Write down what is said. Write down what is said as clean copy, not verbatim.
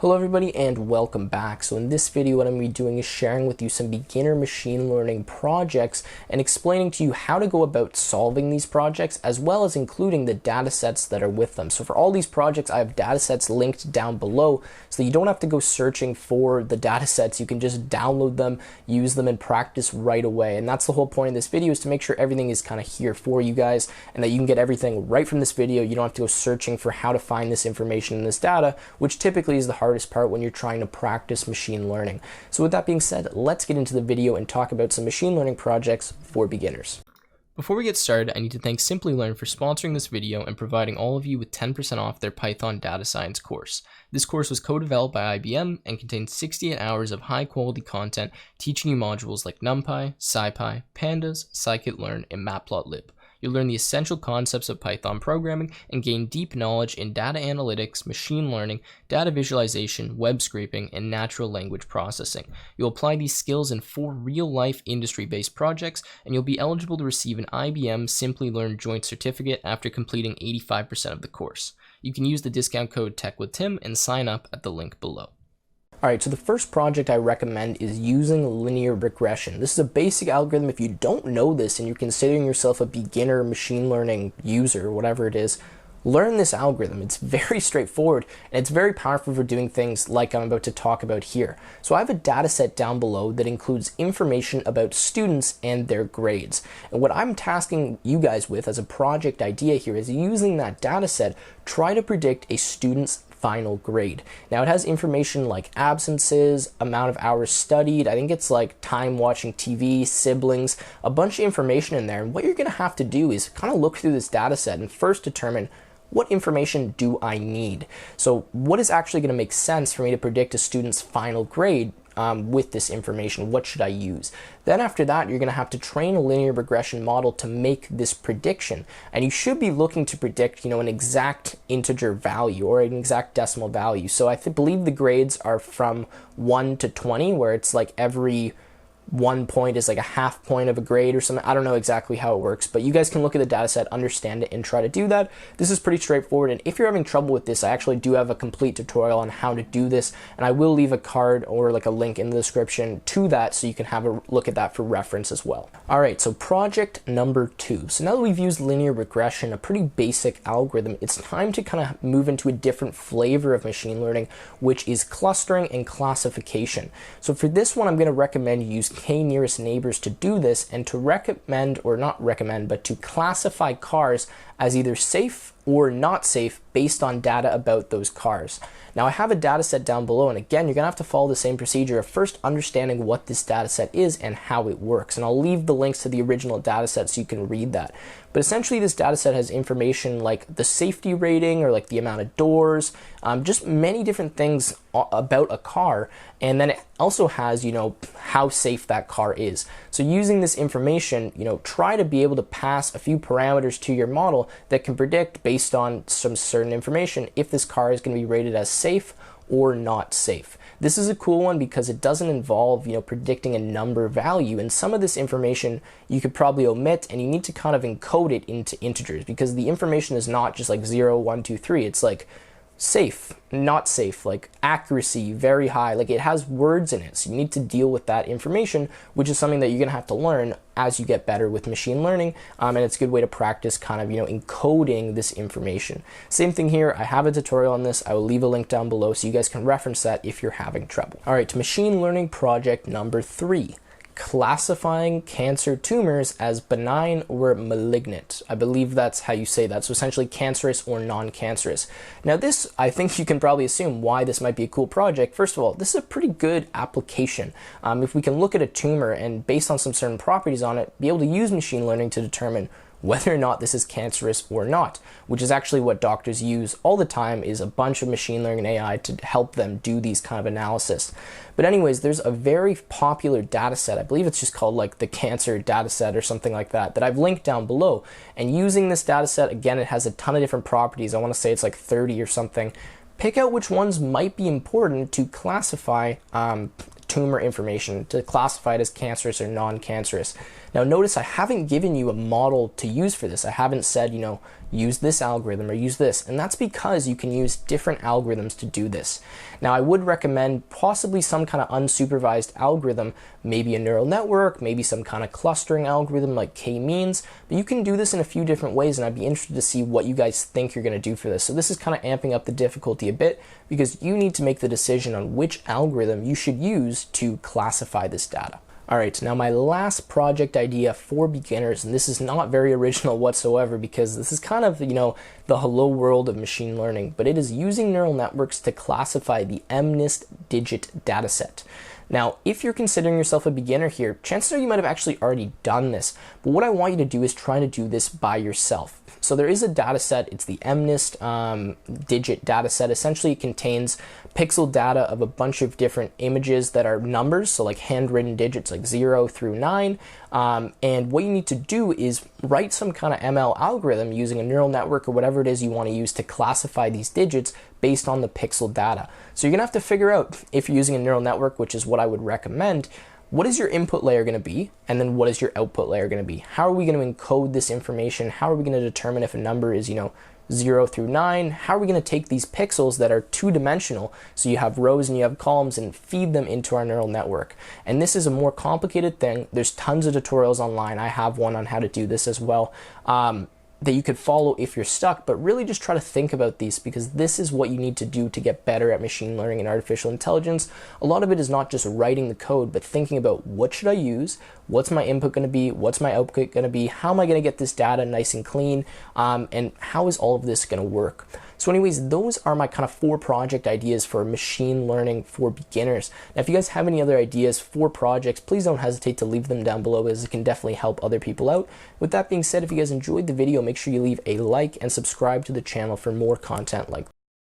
Hello everybody and welcome back. So in this video what I'm going to be doing is sharing with you some beginner machine learning projects and explaining to you how to go about solving these projects as well as including the data sets that are with them. So for all these projects I have data sets linked down below so you don't have to go searching for the data sets. You can just download them, use them and practice right away. And that's the whole point of this video, is to make sure everything is kind of here for you guys and that you can get everything right from this video. You don't have to go searching for how to find this information in this data, which typically is the hardest part when you're trying to practice machine learning. So with that being said, let's get into the video and talk about some machine learning projects for beginners. Before we get started, I need to thank Simplylearn for sponsoring this video and providing all of you with 10% off their Python data science course. This course was co-developed by IBM and contains 68 hours of high-quality content teaching you modules like NumPy, SciPy, Pandas, scikit-learn, and Matplotlib. You'll learn the essential concepts of Python programming and gain deep knowledge in data analytics, machine learning, data visualization, web scraping, and natural language processing. You'll apply these skills in 4 real-life industry-based projects, and you'll be eligible to receive an IBM Simplylearn Joint Certificate after completing 85% of the course. You can use the discount code TechWithTim and sign up at the link below. Alright, so the first project I recommend is using linear regression. This is a basic algorithm. If you don't know this and you're considering yourself a beginner machine learning user, whatever it is, learn this algorithm. It's very straightforward and it's very powerful for doing things like I'm about to talk about here. So I have a data set down below that includes information about students and their grades. And what I'm tasking you guys with as a project idea here is, using that data set, try to predict a student's final grade. Now it has information like absences, amount of hours studied, I think it's like time watching TV, siblings, a bunch of information in there. And what you're going to have to do is kind of look through this data set and first determine, what information do I need? So what is actually going to make sense for me to predict a student's final grade with this information? What should I use? Then after that, you're going to have to train a linear regression model to make this prediction. And you should be looking to predict, an exact integer value or an exact decimal value. So I believe the grades are from 1 to 20, where it's like every 1 point is like a half point of a grade or something. I don't know exactly how it works, but you guys can look at the data set, understand it, and try to do that. This is pretty straightforward, and if you're having trouble with this, I actually do have a complete tutorial on how to do this, and I will leave a card or like a link in the description to that so you can have a look at that for reference as well. Alright, so project number 2. So now that we've used linear regression, a pretty basic algorithm, it's time to kind of move into a different flavor of machine learning, which is clustering and classification. So for this one, I'm going to recommend you use k-nearest neighbors to do this, and to recommend, or not recommend, but to classify cars as either safe or not safe based on data about those cars. Now I have a data set down below, and again, you're going to have to follow the same procedure of first understanding what this data set is and how it works. And I'll leave the links to the original data set so you can read that. But essentially this data set has information like the safety rating, or like the amount of doors, just many different things about a car. And then it also has, how safe that car is. So using this information, try to be able to pass a few parameters to your model that can predict, based on some certain information, if this car is going to be rated as safe or not safe. This is a cool one because it doesn't involve, predicting a number value, and some of this information you could probably omit, and you need to kind of encode it into integers, because the information is not just like 0, 1, 2, 3. It's like safe, not safe, like accuracy, very high, like it has words in it. So you need to deal with that information, which is something that you're going to have to learn as you get better with machine learning. And it's a good way to practice kind of, encoding this information. Same thing here. I have a tutorial on this. I will leave a link down below so you guys can reference that if you're having trouble. All right, to machine learning project number 3. Classifying cancer tumors as benign or malignant. I believe that's how you say that. So essentially cancerous or non-cancerous. Now this, I think you can probably assume why this might be a cool project. First of all, this is a pretty good application. If we can look at a tumor and based on some certain properties on it, be able to use machine learning to determine whether or not this is cancerous or not, which is actually what doctors use all the time, is a bunch of machine learning and AI to help them do these kind of analysis. But anyways, there's a very popular data set, I believe it's just called like the cancer data set or something like that, that I've linked down below. And using this data set, again, it has a ton of different properties. I want to say it's like 30 or something. Pick out which ones might be important to classify tumor information, to classify it as cancerous or non-cancerous. Now notice I haven't given you a model to use for this. I haven't said, use this algorithm or use this. And that's because you can use different algorithms to do this. Now, I would recommend possibly some kind of unsupervised algorithm, maybe a neural network, maybe some kind of clustering algorithm like k-means, but you can do this in a few different ways, and I'd be interested to see what you guys think you're going to do for this. So this is kind of amping up the difficulty a bit because you need to make the decision on which algorithm you should use to classify this data. All right, now my last project idea for beginners, and this is not very original whatsoever because this is kind of, the hello world of machine learning, but it is using neural networks to classify the MNIST digit dataset. Now, if you're considering yourself a beginner here, chances are you might have actually already done this, but what I want you to do is try to do this by yourself. So there is a data set, it's the MNIST digit data set. Essentially, it contains pixel data of a bunch of different images that are numbers, so like handwritten digits like 0 through 9. And what you need to do is write some kind of ML algorithm using a neural network or whatever it is you want to use to classify these digits based on the pixel data. So you're going to have to figure out, if you're using a neural network, which is what I would recommend, what is your input layer going to be? And then what is your output layer going to be? How are we going to encode this information? How are we going to determine if a number is, 0 through 9? How are we going to take these pixels that are two-dimensional, so you have rows and you have columns, and feed them into our neural network? And this is a more complicated thing. There's tons of tutorials online. I have one on how to do this as well. That you could follow if you're stuck, but really just try to think about these because this is what you need to do to get better at machine learning and artificial intelligence. A lot of it is not just writing the code, but thinking about what should I use, what's my input going to be, what's my output going to be, how am I going to get this data nice and clean, and how is all of this going to work? So anyways, those are my kind of 4 project ideas for machine learning for beginners. Now, if you guys have any other ideas for projects, please don't hesitate to leave them down below as it can definitely help other people out. With that being said, if you guys enjoyed the video, make sure you leave a like and subscribe to the channel for more content like this.